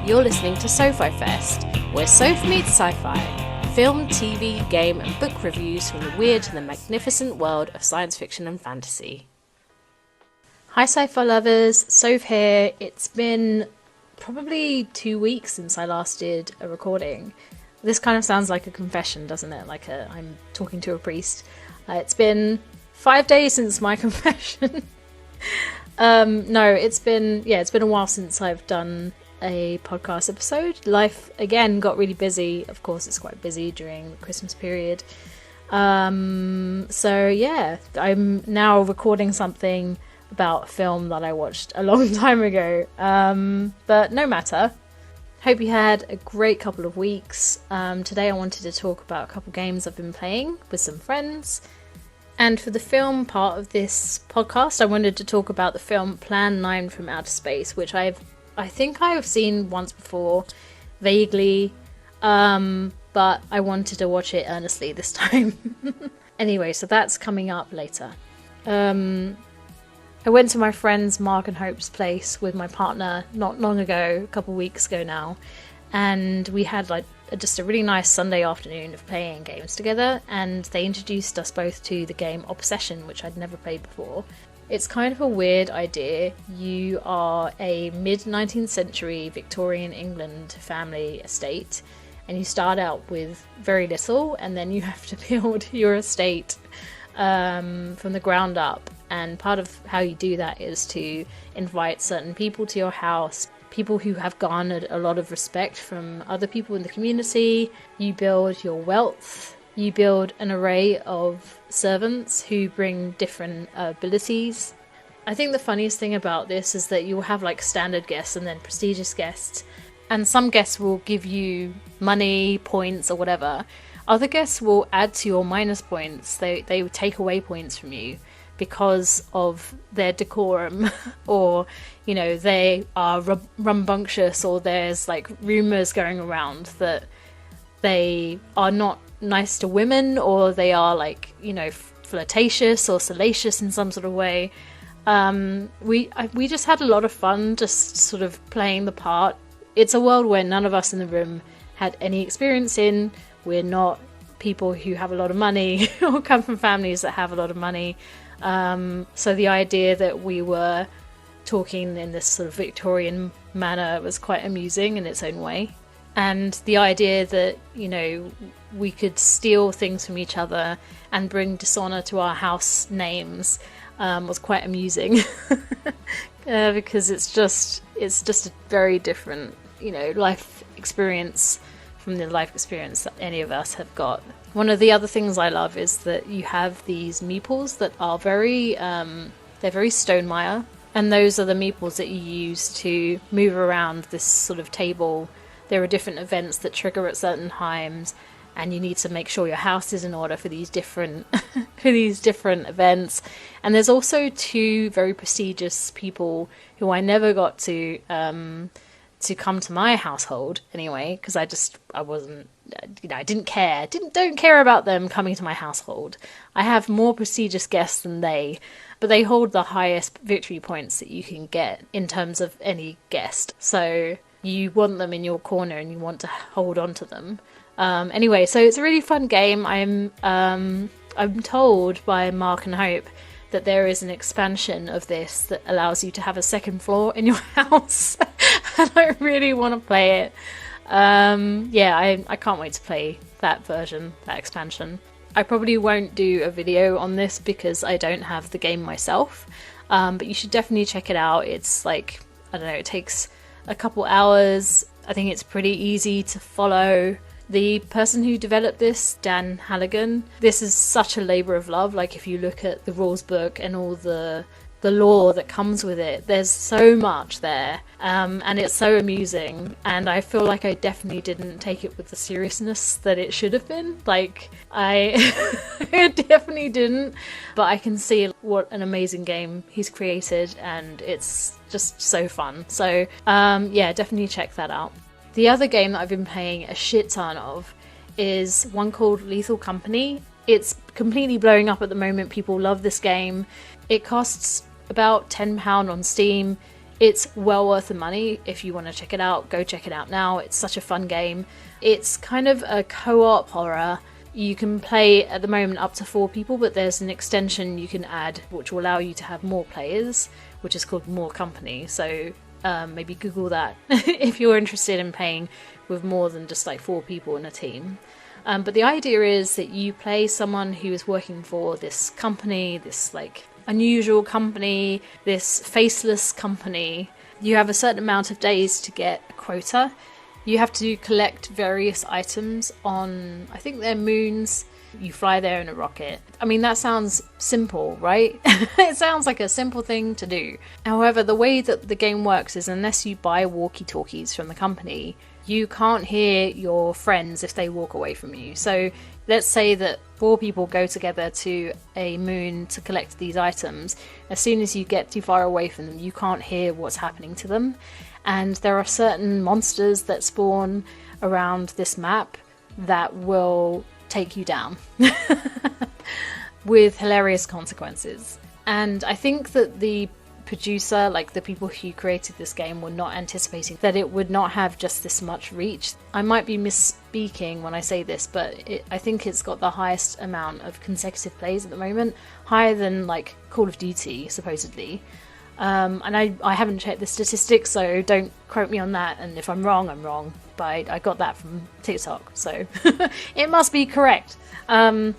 You're listening to Sci-Fi Fest, where Soph meets sci-fi, film, TV, game and book reviews from the weird to the magnificent world of science fiction and fantasy. Hi sci-fi lovers, Soph here. It's been probably 2 weeks since I last did a recording. This kind of sounds like a confession, doesn't it? Like I'm talking to a priest. It's been 5 days since my confession. No, it's been a while since I've done a podcast episode. Life again got really busy. Of course, it's quite busy during the Christmas period. So yeah, I'm now recording something about a film that I watched a long time ago. But no matter. Hope you had a great couple of weeks. Today I wanted to talk about a couple games I've been playing with some friends. And for the film part of this podcast, I wanted to talk about the film Plan 9 from Outer Space, which I think I have seen once before, vaguely, but I wanted to watch it earnestly this time. Anyway, so that's coming up later. I went to my friends Mark and Hope's place with my partner not long ago, a couple of weeks ago now, and we had just a really nice Sunday afternoon of playing games together, and they introduced us both to the game Obsession, which I'd never played before. It's kind of a weird idea. You are a mid-19th century Victorian England family estate, and you start out with very little, and then you have to build your estate from the ground up. And part of how you do that is to invite certain people to your house, people who have garnered a lot of respect from other people in the community. You build your wealth. You build an array of servants who bring different abilities. I think the funniest thing about this is that you'll have standard guests and then prestigious guests. And some guests will give you money, points, or whatever. Other guests will add to your minus points. They will take away points from you because of their decorum, or they are rambunctious, or there's rumors going around that they are not nice to women, or they are flirtatious or salacious in some sort of way. We just had a lot of fun just sort of playing the part. It's a world where none of us in the room had any experience in. We're not people who have a lot of money or come from families that have a lot of money. So the idea that we were talking in this sort of Victorian manner was quite amusing in its own way. And the idea that, we could steal things from each other and bring dishonor to our house names was quite amusing. Because it's just a very different, life experience from the life experience that any of us have got. One of the other things I love is that you have these meeples that are very Stonemaier, and those are the meeples that you use to move around this sort of table. There are different events that trigger at certain times, and you need to make sure your house is in order for these different events. And there's also two very prestigious people who I never got to come to my household anyway, because I wasn't, I didn't care. Don't care about them coming to my household. I have more prestigious guests than they, but they hold the highest victory points that you can get in terms of any guest. So you want them in your corner and you want to hold on to them. Anyway, so it's a really fun game. I'm told by Mark and Hope that there is an expansion of this that allows you to have a second floor in your house. And I really want to play it. I can't wait to play that version, that expansion. I probably won't do a video on this because I don't have the game myself. But you should definitely check it out. It's it takes a couple hours. I think it's pretty easy to follow. The person who developed this, Dan Halligan, this is such a labour of love. If you look at the rules book and all the lore that comes with it, there's so much there, and it's so amusing, and I feel like I definitely didn't take it with the seriousness that it should have been. I definitely didn't, but I can see what an amazing game he's created, and it's just so fun. So definitely check that out. The other game that I've been playing a shit ton of is one called Lethal Company. It's completely blowing up at the moment. People love this game. It costs about £10 on Steam. It's well worth the money. If you want to check it out, go check it out now. It's such a fun game. It's kind of a co-op horror. You can play at the moment up to 4 people, but there's an extension you can add which will allow you to have more players, which is called More Company. So maybe Google that if you're interested in playing with more than just like 4 people in a team. But the idea is that you play someone who is working for this company, this like unusual company, this faceless company. You have a certain amount of days to get a quota. You have to collect various items on, I think they're moons. You fly there in a rocket. I mean, that sounds simple, right? It sounds like a simple thing to do. However, the way that the game works is unless you buy walkie-talkies from the company, you can't hear your friends if they walk away from you. So let's say that 4 people go together to a moon to collect these items. As soon as you get too far away from them, you can't hear what's happening to them. And there are certain monsters that spawn around this map that will take you down with hilarious consequences. And I think that the producer, like the people who created this game, were not anticipating that it would not have just this much reach. I might be misspeaking when I say this, but I think it's got the highest amount of consecutive plays at the moment, higher than like Call of Duty supposedly. And I haven't checked the statistics, so don't quote me on that, and if I'm wrong, I'm wrong, but I got that from TikTok, so it must be correct. And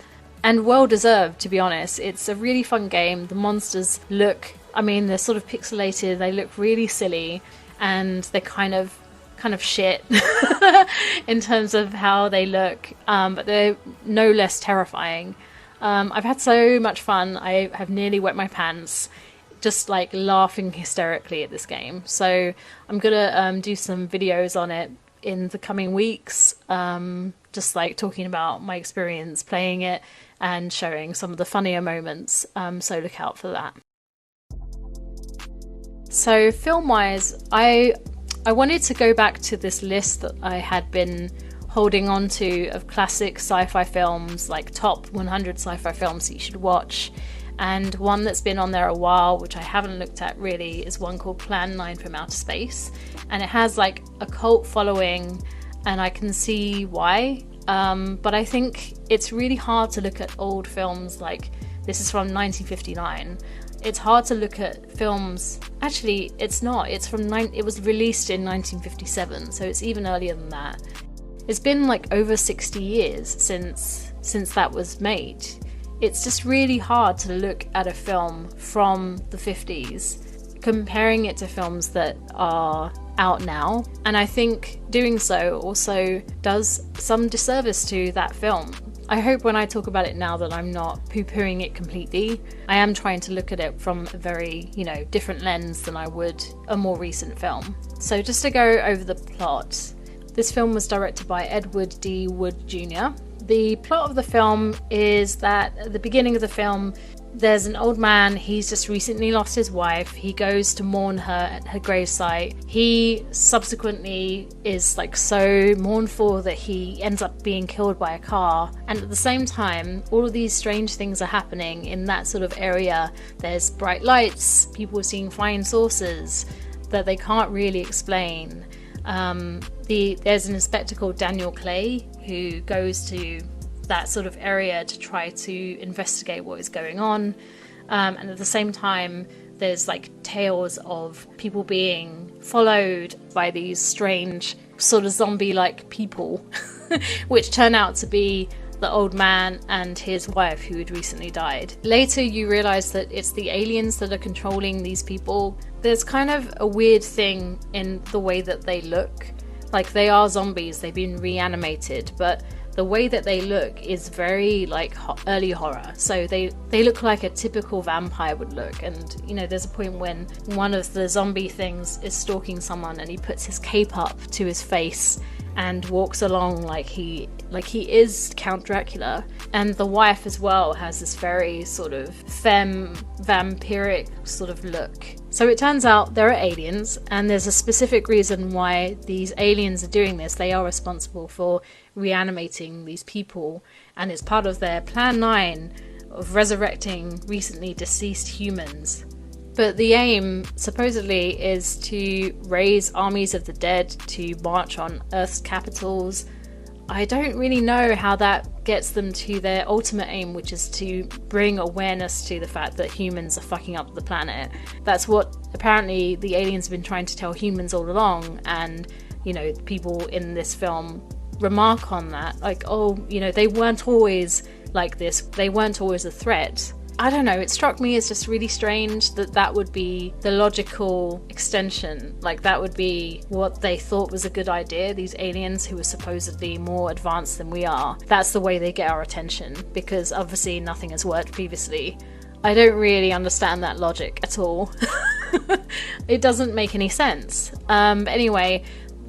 well deserved, to be honest. It's a really fun game. The monsters look, I mean, they're sort of pixelated, they look really silly, and they're kind of shit in terms of how they look, but they're no less terrifying. I've had so much fun. I have nearly wet my pants just like laughing hysterically at this game. So I'm gonna do some videos on it in the coming weeks, just like talking about my experience playing it and showing some of the funnier moments, so look out for that. So film wise, I wanted to go back to this list that I had been holding on to of classic sci-fi films, like top 100 sci-fi films that you should watch. And one that's been on there a while, which I haven't looked at really, is one called Plan 9 from Outer Space. And it has like a cult following, and I can see why. But I think it's really hard to look at old films like this is from 1959. It's hard to look at films. Actually, it's not. It was released in 1957, so it's even earlier than that. It's been like over 60 years since that was made. It's just really hard to look at a film from the 50s, comparing it to films that are out now. And I think doing so also does some disservice to that film. I hope when I talk about it now that I'm not poo-pooing it completely. I am trying to look at it from a very, different lens than I would a more recent film. So just to go over the plot, this film was directed by Edward D. Wood Jr. The plot of the film is that at the beginning of the film, there's an old man. He's just recently lost his wife. He goes to mourn her at her gravesite. He subsequently is like so mournful that he ends up being killed by a car. And at the same time, all of these strange things are happening in that sort of area. There's bright lights, people are seeing flying saucers that they can't really explain. There's an inspector called Daniel Clay who goes to that sort of area to try to investigate what is going on, and at the same time there's like tales of people being followed by these strange sort of zombie-like people which turn out to be the old man and his wife who had recently died. Later you realize that it's the aliens that are controlling these people. There's kind of a weird thing in the way that they look. Like, they are zombies, they've been reanimated, but the way that they look is very like early horror. So they look like a typical vampire would look. And there's a point when one of the zombie things is stalking someone and he puts his cape up to his face and walks along like he is Count Dracula. And the wife as well has this very sort of femme vampiric sort of look. So it turns out there are aliens, and there's a specific reason why these aliens are doing this. They are responsible for reanimating these people, and it's part of their Plan 9 of resurrecting recently deceased humans. But the aim, supposedly, is to raise armies of the dead to march on Earth's capitals. I don't really know how that gets them to their ultimate aim, which is to bring awareness to the fact that humans are fucking up the planet. That's what apparently the aliens have been trying to tell humans all along, and, you know, people in this film remark on that. Like, oh, you know, they weren't always like this. They weren't always a threat. I don't know, it struck me as just really strange that that would be the logical extension. Like, that would be what they thought was a good idea. These aliens who are supposedly more advanced than we are, that's the way they get our attention, because obviously nothing has worked previously. I don't really understand that logic at all. It doesn't make any sense. Anyway,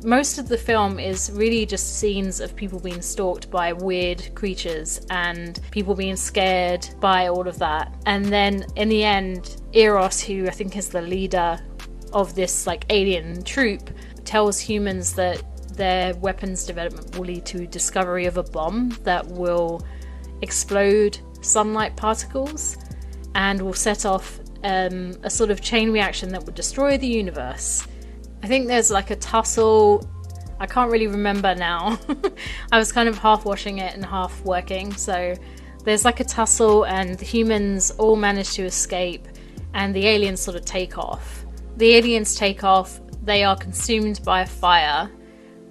most of the film is really just scenes of people being stalked by weird creatures and people being scared by all of that. And then in the end, Eros, who I think is the leader of this like alien troop, tells humans that their weapons development will lead to discovery of a bomb that will explode sunlight particles and will set off a sort of chain reaction that would destroy the universe. I think there's like a tussle. I can't really remember now. I was kind of half watching it and half working. So there's like a tussle and the humans all manage to escape and the aliens sort of take off. The aliens take off. They are consumed by a fire,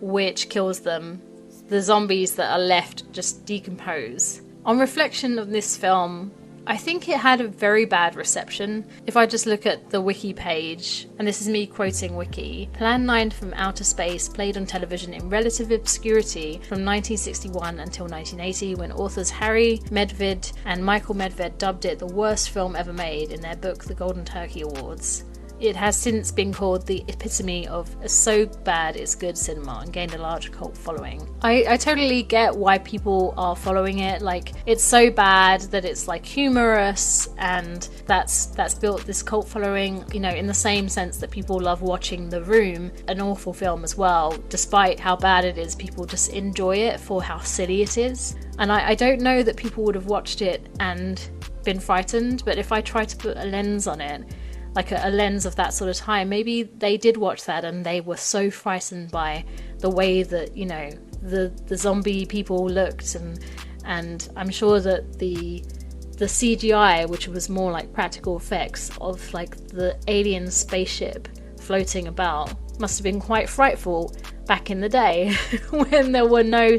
which kills them. The zombies that are left just decompose. On reflection of this film, I think it had a very bad reception. If I just look at the wiki page, and this is me quoting wiki, Plan 9 from Outer Space played on television in relative obscurity from 1961 until 1980, when authors Harry Medved and Michael Medved dubbed it the worst film ever made in their book The Golden Turkey Awards. It has since been called the epitome of so bad it's good cinema and gained a large cult following. I totally get why people are following it. Like, it's so bad that it's like humorous, and that's built this cult following, you know, in the same sense that people love watching The Room, an awful film as well. Despite how bad it is, people just enjoy it for how silly it is. And I don't know that people would have watched it and been frightened, but if I try to put a lens on it, like a lens of that sort of time, maybe they did watch that and they were so frightened by the way that, you know, the zombie people looked, and I'm sure that the CGI, which was more like practical effects of like the alien spaceship floating about, must have been quite frightful back in the day when there were no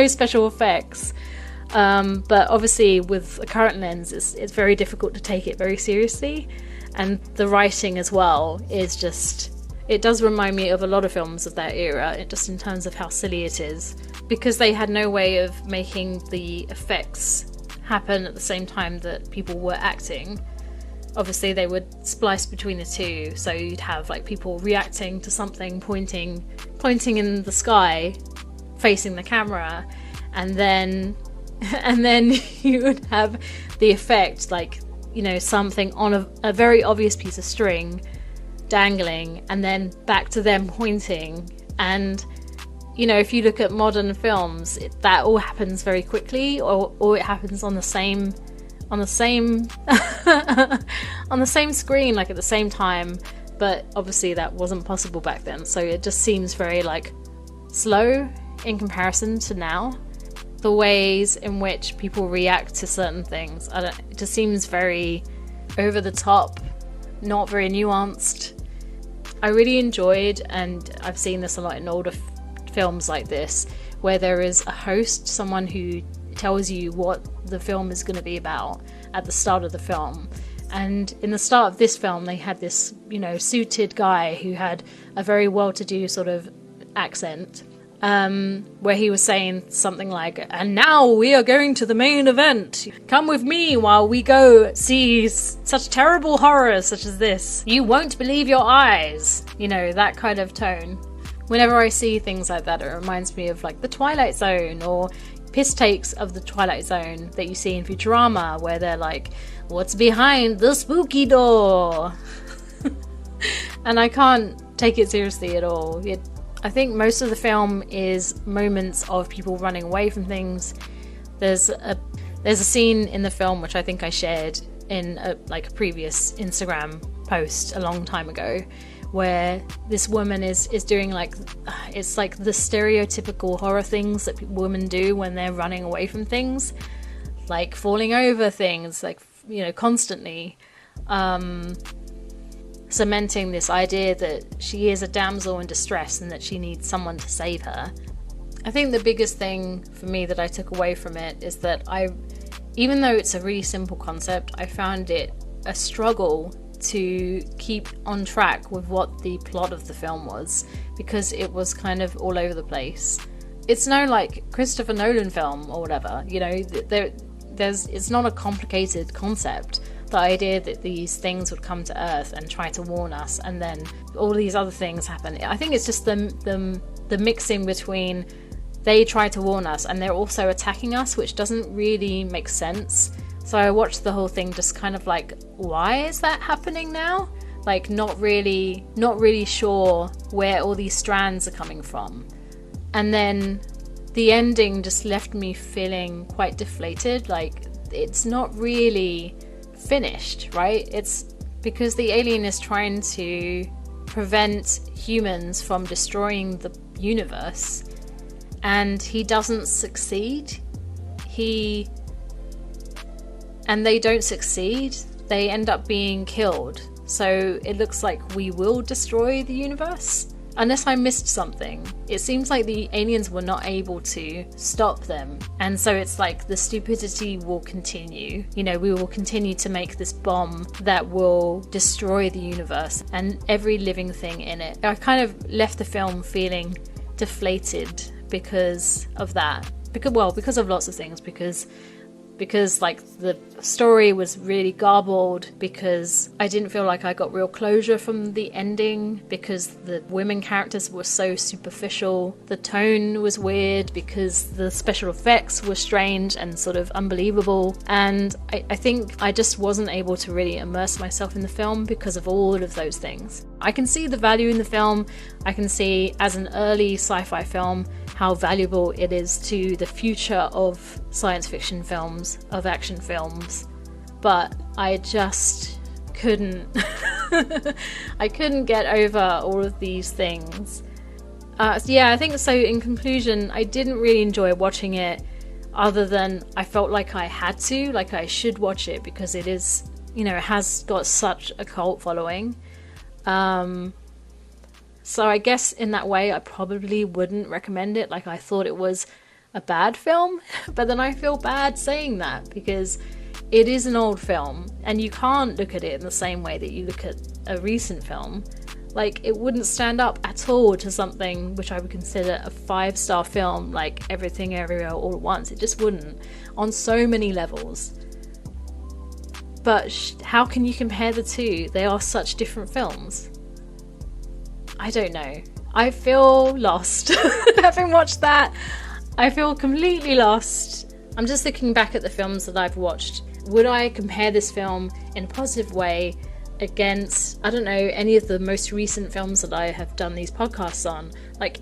special effects. But obviously with a current lens, it's very difficult to take it very seriously. And the writing as well is just, it does remind me of a lot of films of that era, just in terms of how silly it is, because they had no way of making the effects happen at the same time that people were acting. Obviously they would splice between the two, so you'd have like people reacting to something, pointing in the sky, facing the camera, and then you would have the effect, like, you know, something on a very obvious piece of string dangling, and then back to them pointing. And, you know, if you look at modern films, that all happens very quickly, or it happens on the same on the same screen, like at the same time. But obviously that wasn't possible back then, so it just seems very like slow in comparison to now. The ways in which people react to certain things, it just seems very over the top, not very nuanced. I really enjoyed, and I've seen this a lot in older films like this, where there is a host, someone who tells you what the film is going to be about at the start of the film. And in the start of this film, they had this, you know, suited guy who had a very well-to-do sort of accent, where he was saying something like, "And now we are going to the main event. Come with me while we go see such terrible horrors such as this. You won't believe your eyes." You know, that kind of tone. Whenever I see things like that, it reminds me of like The Twilight Zone, or piss takes of The Twilight Zone that you see in Futurama, where they're like, "What's behind the spooky door?" And I can't take it seriously at all. I think most of the film is moments of people running away from things. There's a scene in the film, which I think I shared, in a previous Instagram post a long time ago, where this woman is doing it's like the stereotypical horror things that women do when they're running away from things, like falling over things, constantly cementing this idea that she is a damsel in distress and that she needs someone to save her. I think the biggest thing for me that I took away from it is that even though it's a really simple concept, I found it a struggle to keep on track with what the plot of the film was, because it was kind of all over the place. It's no Christopher Nolan film or whatever, it's not a complicated concept. The idea that these things would come to Earth and try to warn us, and then all these other things happen. I think it's just the mixing between they try to warn us and they're also attacking us, which doesn't really make sense. So I watched the whole thing just kind of why is that happening now? Not really sure where all these strands are coming from. And then the ending just left me feeling quite deflated. It's not really finished, right? It's because the alien is trying to prevent humans from destroying the universe, and he doesn't succeed. And they don't succeed. They end up being killed. So it looks like we will destroy the universe. Unless I missed something. It seems like the aliens were not able to stop them. And so it's the stupidity will continue. We will continue to make this bomb that will destroy the universe and every living thing in it. I kind of left the film feeling deflated because of that. Because of lots of things. Because the story was really garbled, because I didn't feel like I got real closure from the ending, because the women characters were so superficial, the tone was weird, because the special effects were strange and sort of unbelievable, and I think I just wasn't able to really immerse myself in the film because of all of those things. I can see the value in the film. I can see, as an early sci-fi film, how valuable it is to the future of science fiction films, of action films, but I just couldn't I couldn't get over all of these things. I think so. In conclusion, I didn't really enjoy watching it, other than I felt like I had to, I should watch it because it is, it has got such a cult following. So I guess in that way I probably wouldn't recommend it. I thought it was a bad film, but then I feel bad saying that because it is an old film and you can't look at it in the same way that you look at a recent film. It wouldn't stand up at all to something which I would consider a 5-star film, like Everything Everywhere All at Once. It just wouldn't, on so many levels. But how can you compare the two? They are such different films. I don't know. I feel lost. Having watched that, I feel completely lost. I'm just looking back at the films that I've watched. Would I compare this film in a positive way against, I don't know, any of the most recent films that I have done these podcasts on?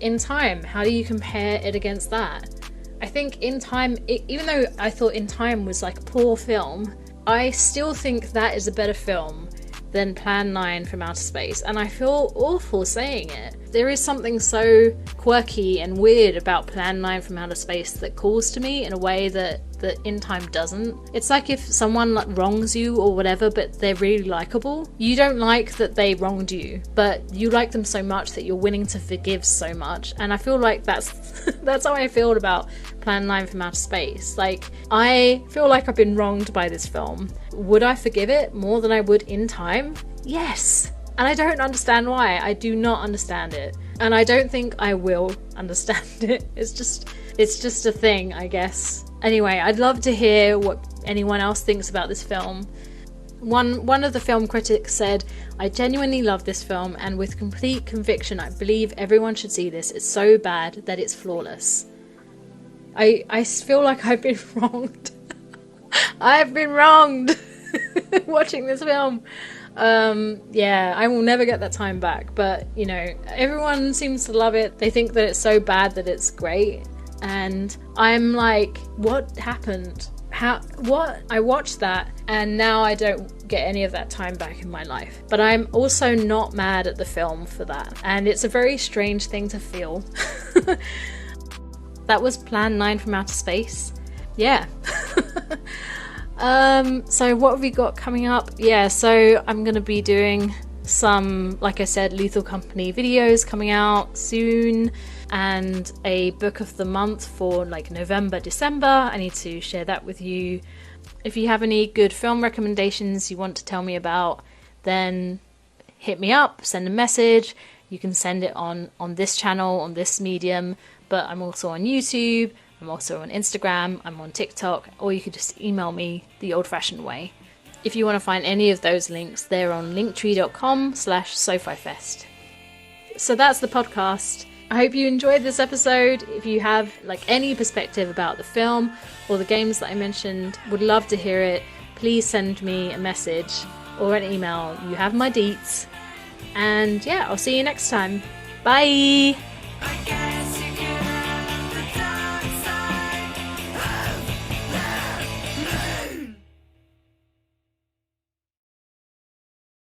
In Time, how do you compare it against that? I think In Time, even though I thought In Time was a poor film, I still think that is a better film than Plan 9 from Outer Space, and I feel awful saying it. There is something so quirky and weird about Plan 9 from Outer Space that calls to me in a way that In Time doesn't. It's like if someone wrongs you or whatever, but they're really likable. You don't like that they wronged you, but you like them so much that you're willing to forgive so much, and I feel like that's how I feel about Plan 9 from Outer Space. I feel like I've been wronged by this film. Would I forgive it more than I would In Time? Yes. And I don't understand why. I do not understand it. And I don't think I will understand it. It's just a thing, I guess. Anyway, I'd love to hear what anyone else thinks about this film. One of the film critics said, "I genuinely love this film, and with complete conviction I believe everyone should see this. It's so bad that it's flawless." I feel like I've been wronged. I've been wronged watching this film. I will never get that time back, but everyone seems to love it. They think that it's so bad that it's great, and I'm like, what happened? I watched that and now I don't get any of that time back in my life. But I'm also not mad at the film for that. And it's a very strange thing to feel. That was Plan 9 from Outer Space. Yeah. So what have we got coming up? Yeah, so I'm going to be doing some, like I said, Lethal Company videos coming out soon, and a book of the month for like November, December. I need to share that with you. If you have any good film recommendations you want to tell me about, then hit me up, send a message. You can send it on this channel, on this medium, but I'm also on YouTube, I'm also on Instagram, I'm on TikTok, or you could just email me the old-fashioned way. If you want to find any of those links, they're on linktree.com/sci-fi-fest. So that's the podcast. I hope you enjoyed this episode. If you have like any perspective about the film or the games that I mentioned, would love to hear it. Please send me a message or an email. You have my deets. And yeah, I'll see you next time. Bye!